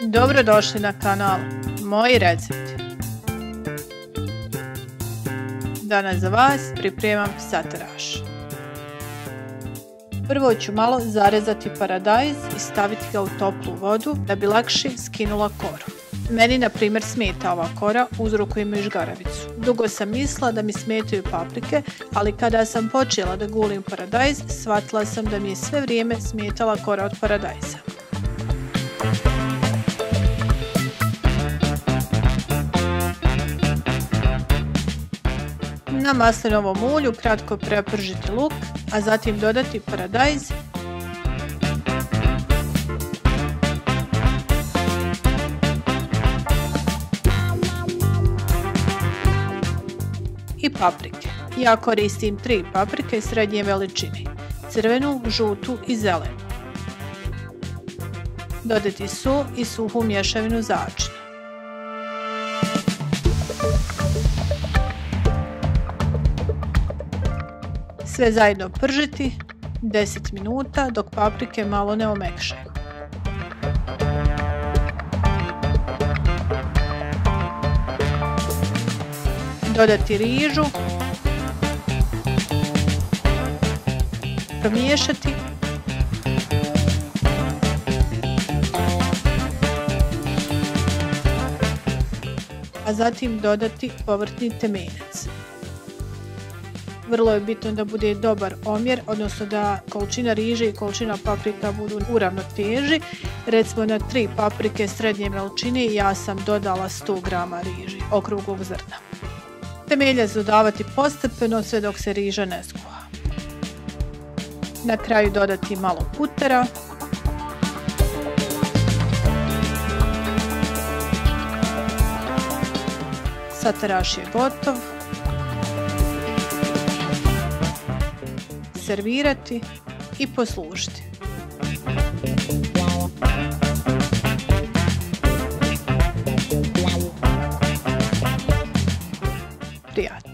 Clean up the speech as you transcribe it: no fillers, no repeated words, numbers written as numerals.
Dobrodošli na kanal Moji recepti. Danas za vas pripremam sataraš. Prvo ću malo zarezati paradajz i staviti ga u toplu vodu da bi lakše skinula koru. Meni na primjer smeta ova kora, uzrokuje mi žgaravicu. Dugo sam mislila da mi smetaju paprike, ali kada sam počela da gulim paradajz, shvatila sam da mi je sve vrijeme smetala kora od paradajza. Na maslinovom ulju kratko prepržiti luk, a zatim dodati paradajz i paprike. Ja koristim 3 paprike srednje veličine, crvenu, žutu i zelenu. Dodati sol i suhu mješavinu začina. Sve zajedno pržiti 10 minuta dok paprike malo ne omekšaju. Dodati rižu, promiješati a zatim dodati povrtni temenac. Vrlo je bitno da bude dobar omjer, odnosno da količina riže i količina paprika budu u ravnoteži. Recimo na 3 paprike srednje veličine ja sam dodala 100 grama riže, okruglog zrna. Temeljac dodavati postepeno sve dok se riža ne skuha. Na kraju dodati malo putera. Sataraš je gotov. Servirati i poslužiti. Prijatno.